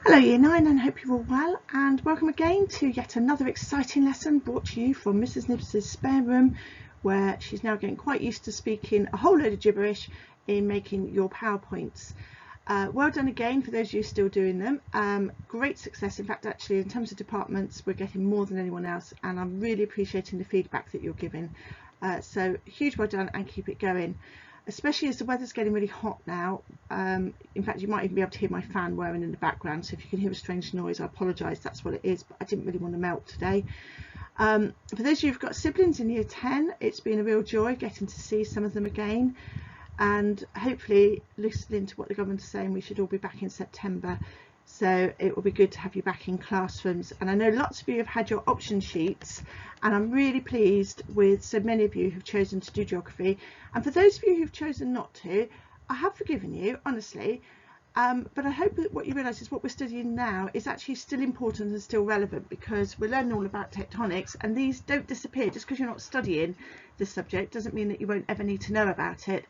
Hello Year 9 and hope you're all well, and welcome again to yet another exciting lesson brought to you from Mrs Nibs's spare room, where she's now getting quite used to speaking a whole load of gibberish in making your PowerPoints. Well done again for those of you still doing them. Great success. In fact, actually, in terms of departments, we're getting more than anyone else, and I'm really appreciating the feedback that you're giving. So huge well done, and keep it going. Especially as the weather's getting really hot now. In fact, you might even be able to hear my fan whirring in the background, so if you can hear a strange noise, I apologise, that's what it is, but I didn't really want to melt today. For those of you who've got siblings in year 10, it's been a real joy getting to see some of them again, and hopefully listening to what the government is saying, we should all be back in September. So it will be good to have you back in classrooms. And I know lots of you have had your option sheets, and I'm really pleased with so many of you who've chosen to do geography. And for those of you who've chosen not to, I have forgiven you, honestly. But I hope that what you realise is what we're studying now is actually still important and still relevant, because we're learning all about tectonics, and these don't disappear. Just because you're not studying this subject doesn't mean that you won't ever need to know about it.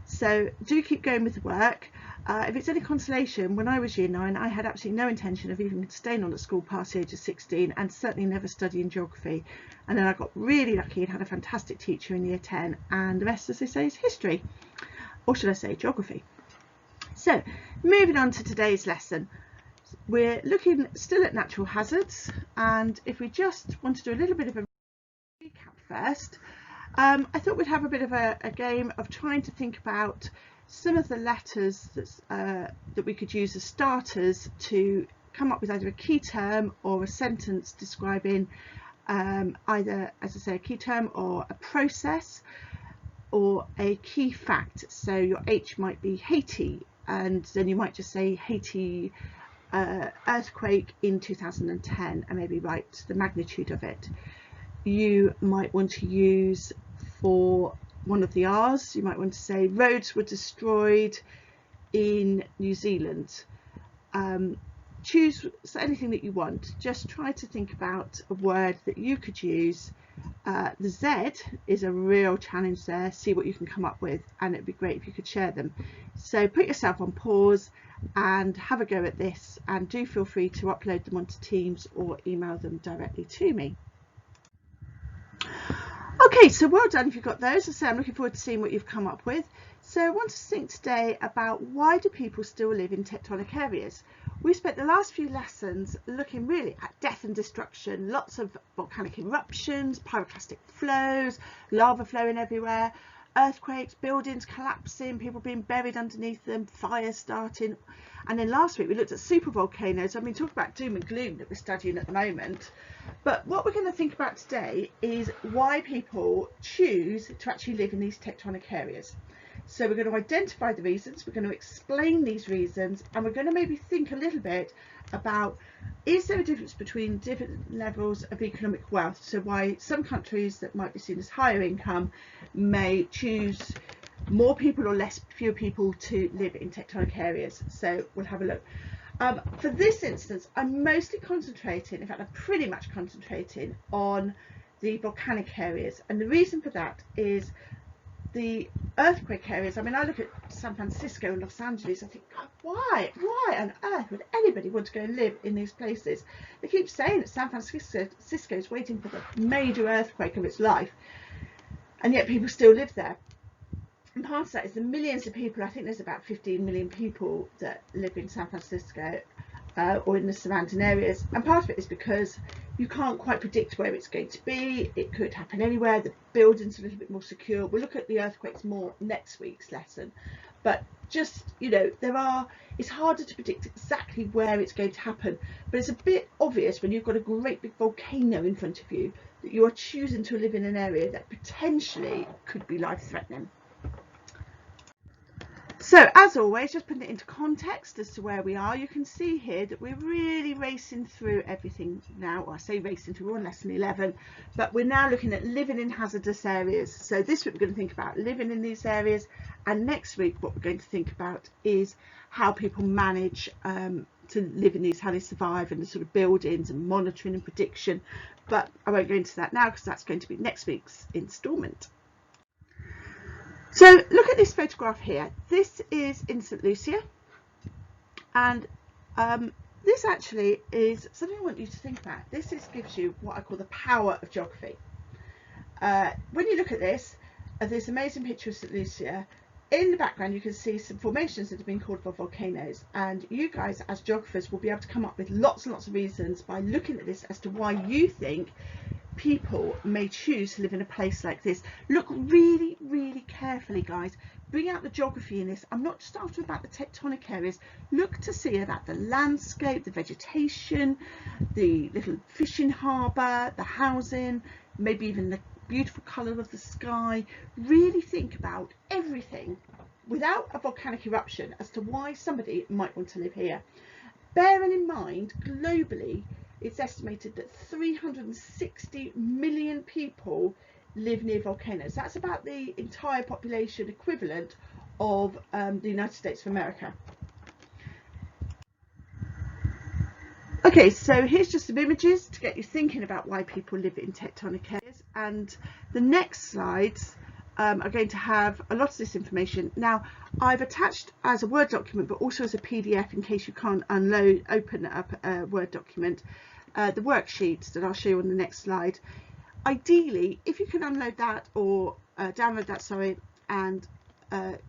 So do keep going with the work. If it's any consolation, when I was year 9, I had absolutely no intention of even staying on at school past the age of 16, and certainly never studying geography. And then I got really lucky and had a fantastic teacher in year 10, and the rest, as they say, is history, or should I say geography. So moving on to today's lesson, we're looking still at natural hazards, and if we just want to do a little bit of a recap first, I thought we'd have a bit of a game of trying to think about some of the letters that we could use as starters to come up with either a key term or a sentence describing either, as I say, a key term or a process or a key fact. So your H might be Haiti, and then you might just say Haiti earthquake in 2010 and maybe write the magnitude of it. You might want to use, for one of the R's, you might want to say roads were destroyed in New Zealand. Choose anything that you want. Just try to think about a word that you could use. The Z is a real challenge there. See what you can come up with, and it'd be great if you could share them. So put yourself on pause and have a go at this, and do feel free to upload them onto Teams or email them directly to me. Okay, so well done if you've got those. As I say, I'm looking forward to seeing what you've come up with. So I want to think today about, why do people still live in tectonic areas? We spent the last few lessons looking really at death and destruction, lots of volcanic eruptions, pyroclastic flows, lava flowing everywhere, earthquakes, buildings collapsing, people being buried underneath them, fires starting. And then last week we looked at supervolcanoes. I mean, talk about doom and gloom that we're studying at the moment. But what we're going to think about today is why people choose to actually live in these tectonic areas. So we're going to identify the reasons, we're going to explain these reasons, and we're going to maybe think a little bit about, is there a difference between different levels of economic wealth? So why some countries that might be seen as higher income may choose more people or fewer people to live in tectonic areas. So we'll have a look. For this instance, I'm mostly concentrating, in fact I'm pretty much concentrating on the volcanic areas, and the reason for that is the earthquake areas. I mean, I look at San Francisco and Los Angeles, I think, God, why on earth would anybody want to go and live in these places? They keep saying that San Francisco is waiting for the major earthquake of its life, and yet people still live there. And part of that is the millions of people. I think there's about 15 million people that live in San Francisco or in the surrounding areas, and part of it is because you can't quite predict where it's going to be. It could happen anywhere. The buildings are a little bit more secure. We'll look at the earthquakes more next week's lesson, but just, you know, it's harder to predict exactly where it's going to happen, but it's a bit obvious when you've got a great big volcano in front of you that you are choosing to live in an area that potentially could be life-threatening. So as always, just putting it into context as to where we are, you can see here that we're really racing through everything now. Well, I say racing through, we're on lesson 11, but we're now looking at living in hazardous areas. So this week we're going to think about living in these areas, and next week what we're going to think about is how people manage to live in these, how they survive, and the sort of buildings and monitoring and prediction. But I won't go into that now because that's going to be next week's instalment. So look at this photograph here. This is in St Lucia, and this actually is something I want you to think about. This gives you what I call the power of geography. When you look at this amazing picture of St. Lucia, in the background you can see some formations that have been called by volcanoes, and you guys as geographers will be able to come up with lots and lots of reasons by looking at this as to why you think people may choose to live in a place like this. Look really, really carefully, guys. Bring out the geography in this. I'm not just after about the tectonic areas. Look to see about the landscape, the vegetation, the little fishing harbour, the housing, maybe even the beautiful colour of the sky. Really think about everything without a volcanic eruption as to why somebody might want to live here. Bearing in mind, globally, it's estimated that 360 million people live near volcanoes. That's about the entire population equivalent of the United States of America. Okay, so here's just some images to get you thinking about why people live in tectonic areas, and the next slides are going to have a lot of this information. Now, I've attached as a Word document, but also as a PDF in case you can't open up a Word document, the worksheets that I'll show you on the next slide. Ideally, if you can download that or download that, sorry, and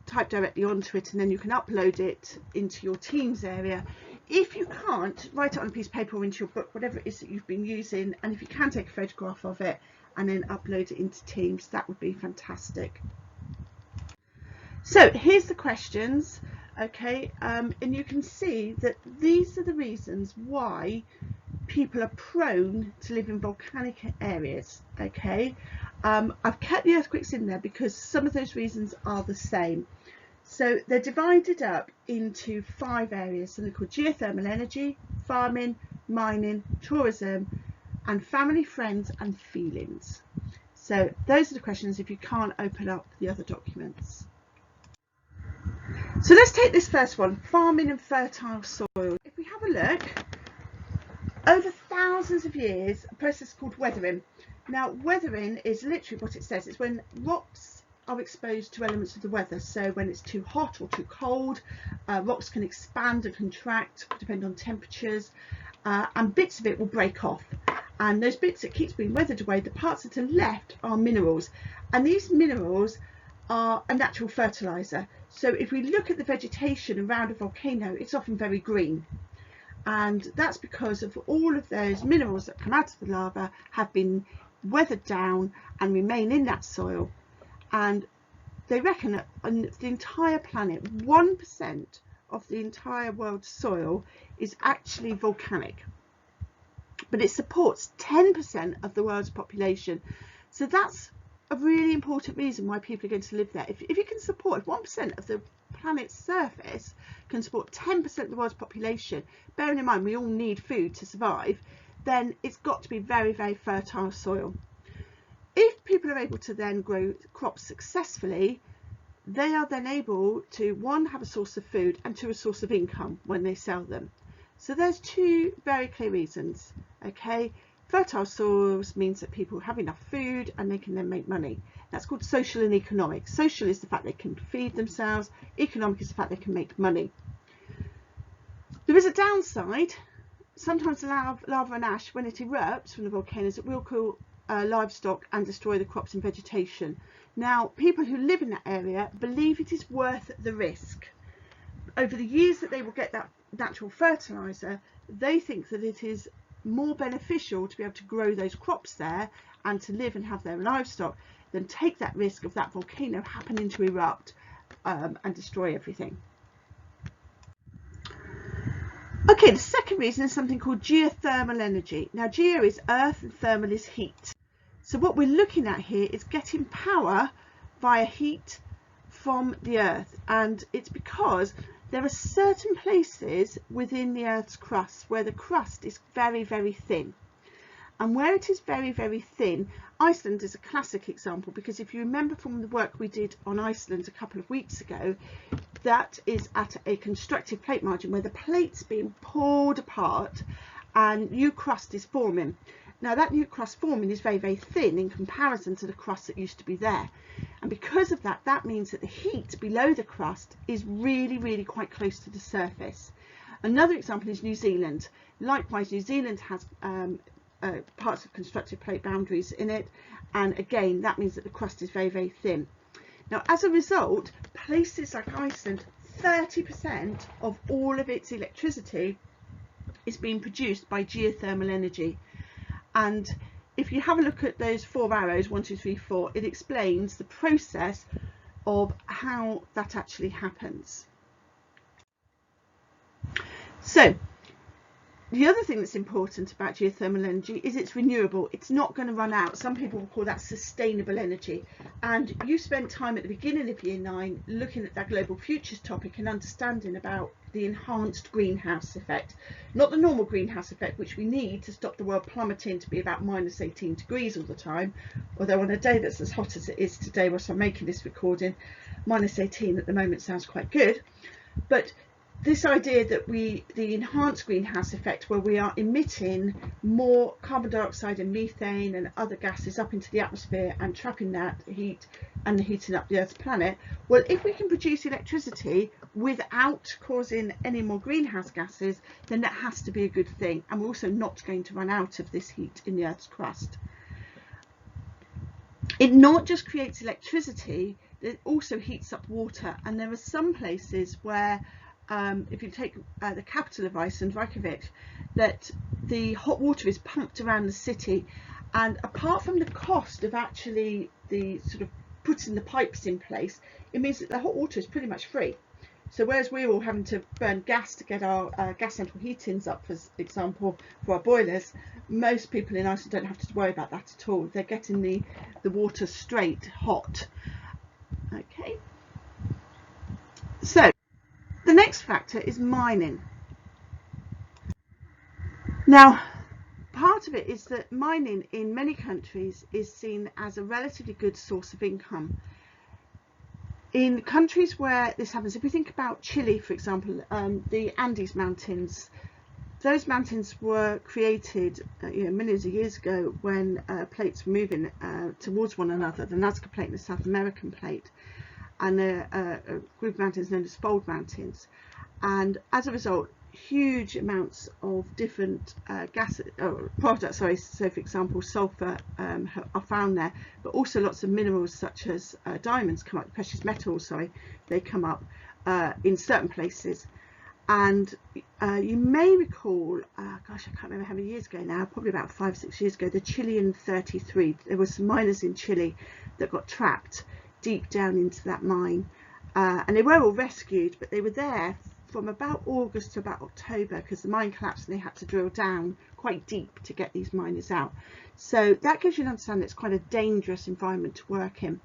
type directly onto it, and then you can upload it into your Teams area. If you can't, write it on a piece of paper or into your book, whatever it is that you've been using, and if you can take a photograph of it and then upload it into Teams, that would be fantastic. So here's the questions, okay, and you can see that these are the reasons why people are prone to live in volcanic areas, okay. I've kept the earthquakes in there because some of those reasons are the same. So they're divided up into 5 areas, so they're called geothermal energy, farming, mining, tourism, and family, friends and feelings. So those are the questions if you can't open up the other documents. So let's take this first one, farming and fertile soil. If we have a look, over thousands of years, a process called weathering. Now, weathering is literally what it says. It's when rocks are exposed to elements of the weather. So when it's too hot or too cold, rocks can expand and contract depending on temperatures, and bits of it will break off. And those bits that keeps being weathered away, the parts that are left are minerals. And these minerals are a natural fertilizer. So if we look at the vegetation around a volcano, it's often very green. And that's because of all of those minerals that come out of the lava have been weathered down and remain in that soil. And they reckon that on the entire planet, 1% of the entire world's soil is actually volcanic, but it supports 10% of the world's population. So that's a really important reason why people are going to live there. If you can support, if 1% of the planet's surface can support 10% of the world's population, bearing in mind we all need food to survive, then it's got to be very, very fertile soil. If people are able to then grow crops successfully, they are then able to, 1, have a source of food, and 2, a source of income when they sell them. So there's 2 very clear reasons, okay. Fertile soils means that people have enough food and they can then make money. That's called social and economic. Social is the fact they can feed themselves, economic is the fact they can make money. There is a downside. Sometimes the lava and ash, when it erupts from the volcanoes, it will cool livestock and destroy the crops and vegetation. Now, people who live in that area believe it is worth the risk. Over the years that they will get that natural fertilizer, they think that it is more beneficial to be able to grow those crops there and to live and have their livestock than take that risk of that volcano happening to erupt and destroy everything. Okay, the second reason is something called geothermal energy. Now, geo is earth and thermal is heat. So what we're looking at here is getting power via heat from the earth, and it's because there are certain places within the earth's crust where the crust is very, very thin. And where it is very, very thin, Iceland is a classic example, because if you remember from the work we did on Iceland a couple of weeks ago, that is at a constructive plate margin where the plate's being pulled apart and new crust is forming. Now that new crust forming is very, very thin in comparison to the crust that used to be there. And because of that, that means that the heat below the crust is really, really quite close to the surface. Another example is New Zealand. Likewise, New Zealand has parts of constructive plate boundaries in it, and again that means that the crust is very, very thin. Now as a result, places like Iceland, 30% of all of its electricity is being produced by geothermal energy. And if you have a look at those 4 arrows, 1, 2, 3, 4, it explains the process of how that actually happens. So the other thing that's important about geothermal energy is it's renewable. It's not going to run out. Some people will call that sustainable energy. And you spent time at the beginning of year 9 looking at that global futures topic and understanding about the enhanced greenhouse effect, not the normal greenhouse effect, which we need to stop the world plummeting to be about minus 18 degrees all the time. Although on a day that's as hot as it is today, whilst I'm making this recording, minus 18 at the moment sounds quite good. But this idea that the enhanced greenhouse effect, where we are emitting more carbon dioxide and methane and other gases up into the atmosphere and trapping that heat and heating up the Earth's planet, well, if we can produce electricity without causing any more greenhouse gases, then that has to be a good thing. And we're also not going to run out of this heat in the Earth's crust. It not just creates electricity, it also heats up water. And there are some places where if you take the capital of Iceland, Reykjavik, that the hot water is pumped around the city, and apart from the cost of actually the sort of putting the pipes in place, it means that the hot water is pretty much free. So whereas we're all having to burn gas to get our gas central heatings up, for example, for our boilers, most people in Iceland don't have to worry about that at all. They're getting the water straight hot. Okay, so the next factor is mining. Now, part of it is that mining in many countries is seen as a relatively good source of income. In countries where this happens, if we think about Chile, for example, the Andes Mountains, those mountains were created millions of years ago when plates were moving towards one another, the Nazca Plate and the South American Plate, and a group of mountains known as fold mountains. And as a result, huge amounts of different products, so for example sulfur are found there, but also lots of minerals such as diamonds come up, precious metals, they come up in certain places. And you may recall, gosh, I can't remember how many years ago now, probably about 5 or 6 years ago, the Chilean 33. There were some miners in Chile that got trapped deep down into that mine, and they were all rescued, but they were there from about August to about October because the mine collapsed and they had to drill down quite deep to get these miners out. So that gives you an understanding it's quite a dangerous environment to work in.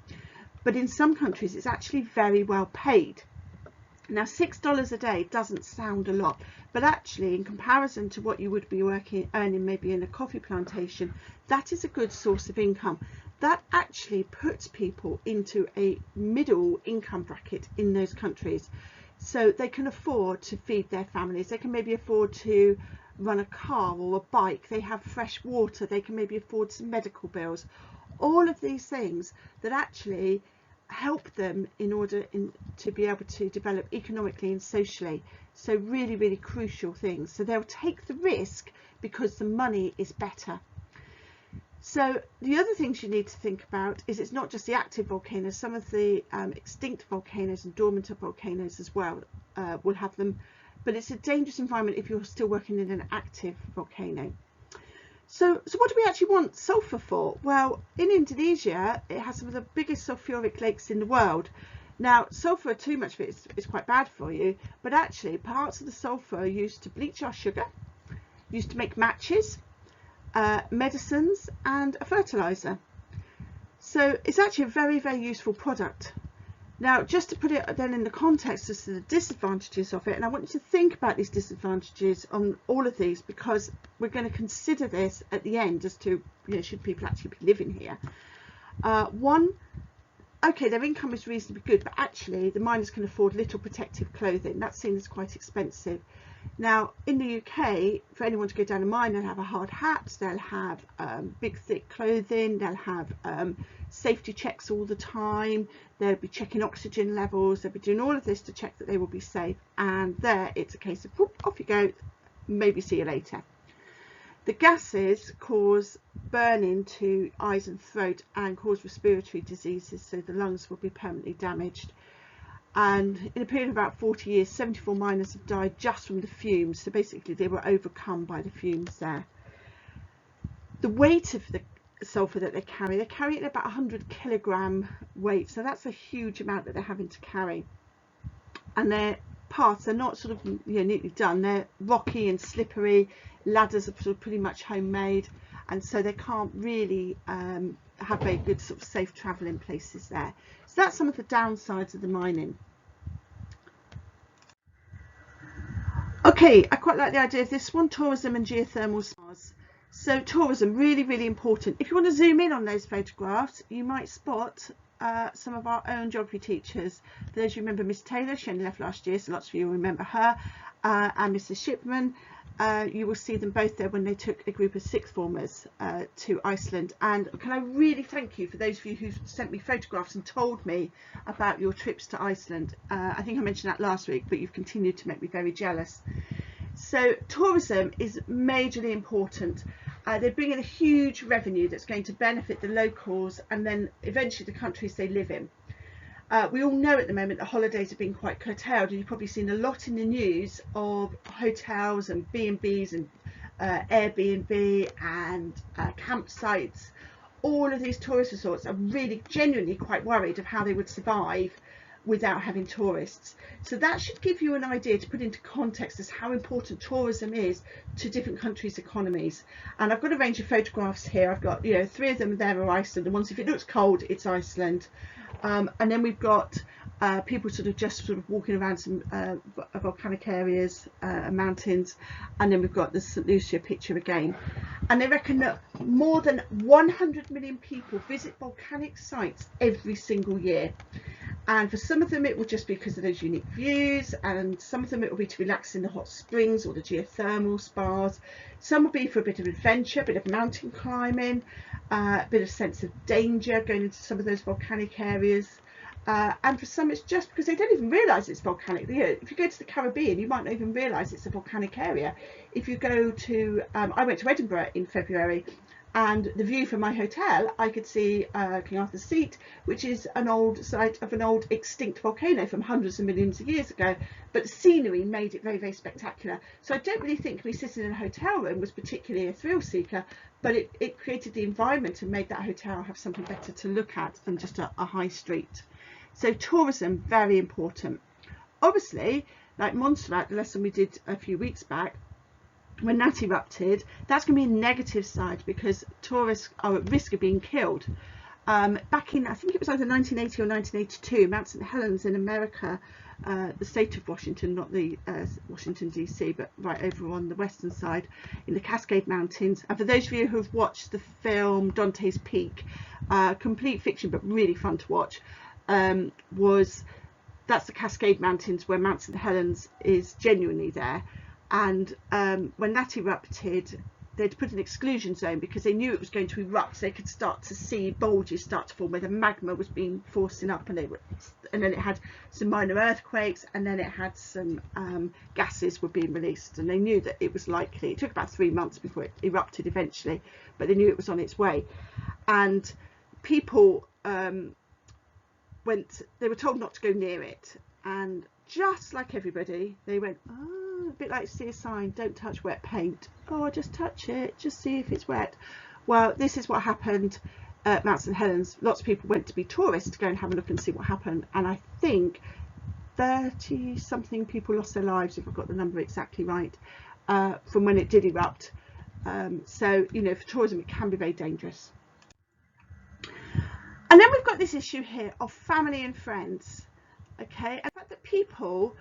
But in some countries it's actually very well paid. Now $6 a day doesn't sound a lot, but actually in comparison to what you would be earning maybe in a coffee plantation, that is a good source of income. That actually puts people into a middle income bracket in those countries. So they can afford to feed their families, they can maybe afford to run a car or a bike, they have fresh water, they can maybe afford some medical bills. All of these things that actually help them in order to be able to develop economically and socially. So really, really crucial things. So they'll take the risk because the money is better. So the other things you need to think about is it's not just the active volcanoes, some of the extinct volcanoes and dormant volcanoes as well will have them, but it's a dangerous environment if you're still working in an active volcano. So what do we actually want sulfur for? Well, in Indonesia, it has some of the biggest sulfuric lakes in the world. Now, sulfur, too much of it is quite bad for you, but actually parts of the sulfur are used to bleach our sugar, used to make matches, medicines and a fertilizer. So it's actually a very, very useful product. Now, just to put it then in the context as to the disadvantages of it, and I want you to think about these disadvantages on all of these because we're going to consider this at the end as to, should people actually be living here. One, okay, their income is reasonably good, but actually the miners can afford little protective clothing. That's seen as quite expensive. Now in the UK, for anyone to go down a mine, they'll have a hard hat, they'll have big thick clothing, they'll have safety checks all the time, they'll be checking oxygen levels, they'll be doing all of this to check that they will be safe. And there it's a case of whoop, off you go, maybe see you later. The gases cause burning to eyes and throat and cause respiratory diseases, so the lungs will be permanently damaged. And in a period of about 40 years, 74 miners have died just from the fumes. So basically they were overcome by the fumes there. The weight of the sulphur that they carry it at about 100 kilogram weight. So that's a huge amount that they're having to carry. And their paths are not sort of neatly done. They're rocky and slippery. Ladders are sort of pretty much homemade. And so they can't really have very good sort of safe travelling places there. So that's some of the downsides of the mining. Okay, I quite like the idea of this one, tourism and geothermal spas. So tourism, really, really important. If you want to zoom in on those photographs, you might spot some of our own geography teachers. For those who remember Miss Taylor, she only left last year, so lots of you will remember her, and Mrs. Shipman. You will see them both there when they took a group of sixth formers to Iceland. And can I really thank you for those of you who sent me photographs and told me about your trips to Iceland. I think I mentioned that last week, but you've continued to make me very jealous. So tourism is majorly important. They bring in a huge revenue that's going to benefit the locals and then eventually the countries they live in. We all know at the moment the holidays have been quite curtailed, and you've probably seen a lot in the news of hotels and B&Bs and Airbnb and campsites. All of these tourist resorts are really genuinely quite worried of how they would survive without having tourists. So that should give you an idea to put into context as how important tourism is to different countries' economies. And I've got a range of photographs here. I've got 3 of them there are Iceland. The ones, if it looks cold, it's Iceland. And then we've got people sort of walking around some volcanic areas and mountains, and then we've got the St. Lucia picture again. And they reckon that more than 100 million people visit volcanic sites every single year. And for some of them it will just be because of those unique views, and some of them it will be to relax in the hot springs or the geothermal spas. Some will be for a bit of adventure, a bit of mountain climbing, a bit of sense of danger going into some of those volcanic areas. And for some it's just because they don't even realise it's volcanic. If you go to the Caribbean, you might not even realise it's a volcanic area. If you go to, I went to Edinburgh in February, and the view from my hotel, I could see King Arthur's Seat, which is an old site of an old extinct volcano from hundreds of millions of years ago, but the scenery made it very, very spectacular. So I don't really think me sitting in a hotel room was particularly a thrill seeker, but it created the environment and made that hotel have something better to look at than just a high street. So tourism, very important. Obviously, like Montserrat, the lesson we did a few weeks back, when that erupted, that's going to be a negative side because tourists are at risk of being killed. Back in, I think it was either 1980 or 1982, Mount St. Helens in America, the state of Washington, not the Washington DC, but right over on the western side in the Cascade Mountains. And for those of you who have watched the film Dante's Peak, complete fiction but really fun to watch, that's the Cascade Mountains where Mount St. Helens is genuinely there. And when that erupted, they'd put an exclusion zone because they knew it was going to erupt, so they could start to see bulges start to form where the magma was being forcing up, and then it had some minor earthquakes, and then it had some gases were being released, and they knew that it was likely. It took about 3 months before it erupted eventually, but they knew it was on its way. And people they were told not to go near it, and just like everybody, they went, a bit like see a sign, don't touch wet paint. Oh, just touch it, just see if it's wet. Well, this is what happened at Mount St. Helens. Lots of people went to be tourists to go and have a look and see what happened, and I think 30 something people lost their lives, if I've got the number exactly right, from when it did erupt. So for tourism it can be very dangerous. And then we've got this issue here of family and friends. Okay, and the fact that people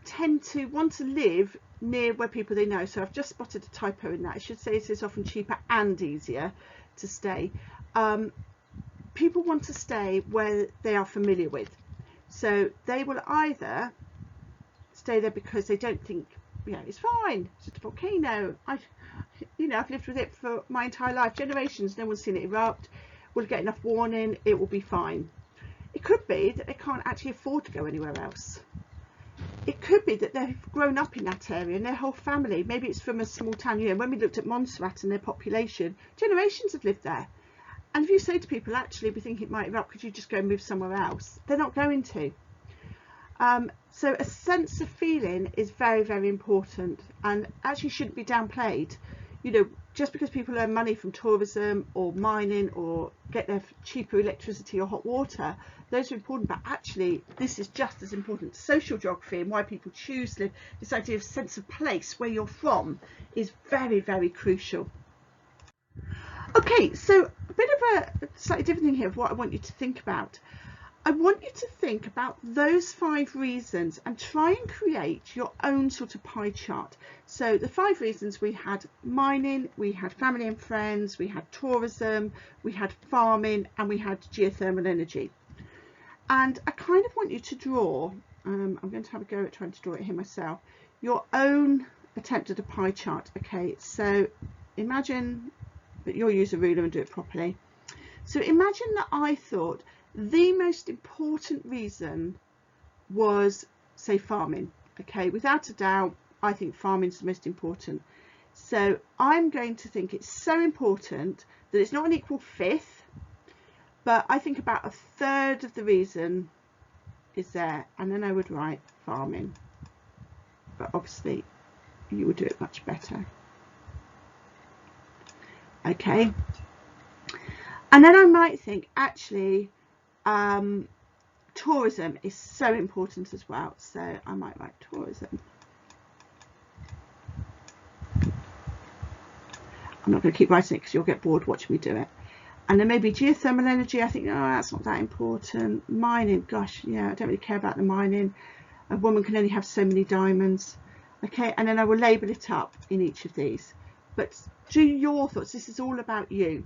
tend to want to live near where people they know. So I've just spotted a typo in that. I should say it is often cheaper and easier to stay. People want to stay where they are familiar with. So they will either stay there because they don't think, you know, it's fine, it's just a volcano. You know, I've lived with it for my entire life, generations, no one's seen it erupt, we'll get enough warning, it will be fine. It could be that they can't actually afford to go anywhere else. It could be that they've grown up in that area and their whole family, maybe it's from a small town. You know, when we looked at Montserrat and their population, generations have lived there. And if you say to people, actually, we think it might erupt, could you just go and move somewhere else? They're not going to. So a sense of feeling is very, very important, and actually shouldn't be downplayed. You know, just because people earn money from tourism or mining or get their cheaper electricity or hot water, those are important, but actually this is just as important. Social geography and why people choose to live, this idea of sense of place, where you're from, is very, very crucial. Okay, so a bit of a slightly different thing here of what I want you to think about. I want you to think about those 5 reasons and try and create your own sort of pie chart. So the 5 reasons: we had mining, we had family and friends, we had tourism, we had farming, and we had geothermal energy. And I kind of want you to draw, I'm going to have a go at trying to draw it here myself, your own attempt at a pie chart. Okay, so imagine that you'll use a ruler and do it properly. So imagine that I thought the most important reason was, say, farming. Okay, without a doubt, I think farming is the most important. So I'm going to think it's so important that it's not an equal 5th, but I think about 1/3 of the reason is there, and then I would write farming. But obviously you would do it much better. Okay, and then I might think, actually, tourism is so important as well, so I might write tourism. I'm not going to keep writing it because you'll get bored watching me do it. And then maybe geothermal energy, I think, oh, that's not that important. Mining, gosh, yeah, I don't really care about the mining. A woman can only have so many diamonds. Okay, and then I will label it up in each of these. But do your thoughts, this is all about you.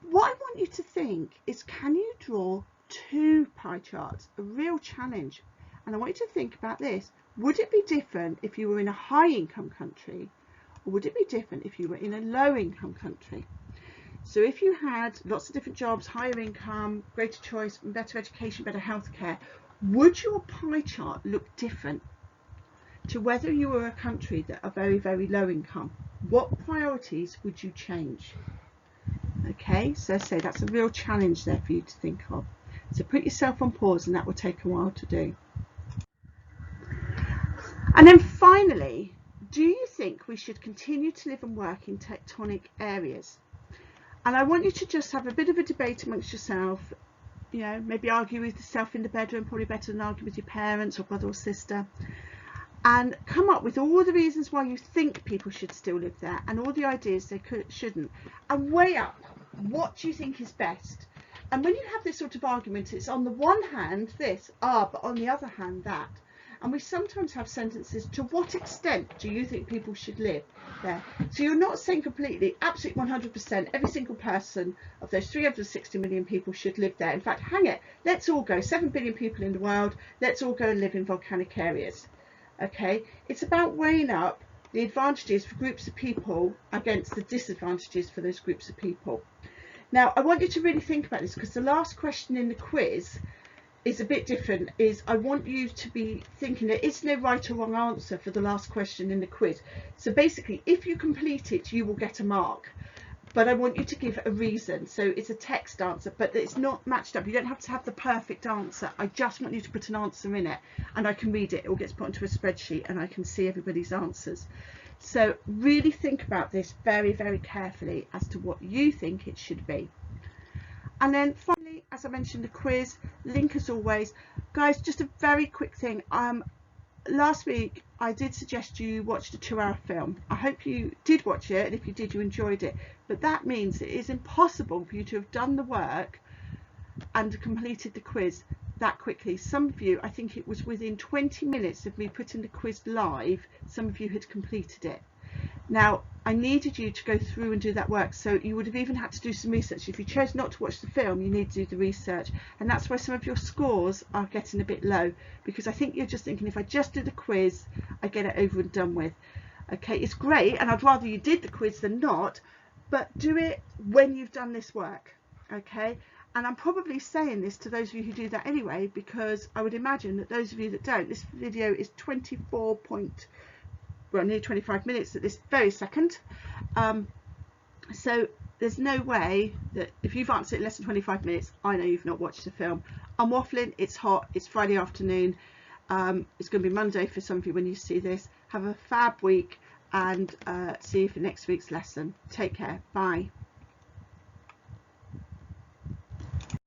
What I want you to think is, can you draw 2 pie charts? A real challenge. And I want you to think about this. Would it be different if you were in a high income country, or would it be different if you were in a low income country? So if you had lots of different jobs, higher income, greater choice, better education, better healthcare, would your pie chart look different to whether you were a country that are very, very low income? What priorities would you change? Okay, so say that's a real challenge there for you to think of. So put yourself on pause, and that will take a while to do. And then finally, do you think we should continue to live and work in tectonic areas? And I want you to just have a bit of a debate amongst yourself, you know, maybe argue with yourself in the bedroom, probably better than argue with your parents or brother or sister, and come up with all the reasons why you think people should still live there and all the ideas they shouldn't, and weigh up what do you think is best. And when you have this sort of argument, it's on the one hand this, but on the other hand that. And we sometimes have sentences, to what extent do you think people should live there? So you're not saying completely, absolutely 100%, every single person of those 360 million people should live there. In fact, hang it, let's all go, 7 billion people in the world, let's all go and live in volcanic areas. Okay, it's about weighing up the advantages for groups of people against the disadvantages for those groups of people. Now, I want you to really think about this, because the last question in the quiz is a bit different. Is I want you to be thinking there is no right or wrong answer for the last question in the quiz. So basically, if you complete it, you will get a mark. But I want you to give a reason. So it's a text answer, but it's not matched up. You don't have to have the perfect answer. I just want you to put an answer in it, and I can read it. It all gets put onto a spreadsheet, and I can see everybody's answers. So really think about this very, very carefully as to what you think it should be. And then finally, as I mentioned, the quiz link as always. Guys, just a very quick thing. Last week I did suggest you watched a 2-hour film. I hope you did watch it, and if you did, you enjoyed it. But that means it is impossible for you to have done the work and completed the quiz that quickly. Some of you, I think it was within 20 minutes of me putting the quiz live, some of you had completed it. Now, I needed you to go through and do that work, so you would have even had to do some research. If you chose not to watch the film, you need to do the research, and that's why some of your scores are getting a bit low, because I think you're just thinking, if I just do the quiz, I get it over and done with. Okay, it's great, and I'd rather you did the quiz than not, but do it when you've done this work. Okay, and I'm probably saying this to those of you who do that anyway, because I would imagine that those of you that don't, this video is nearly 25 minutes at this very second, so there's no way that if you've answered it in less than 25 minutes, I know you've not watched the film. I'm waffling, it's hot, it's Friday afternoon, it's going to be Monday for some of you when you see this. Have a fab week, and see you for next week's lesson. Take care, bye.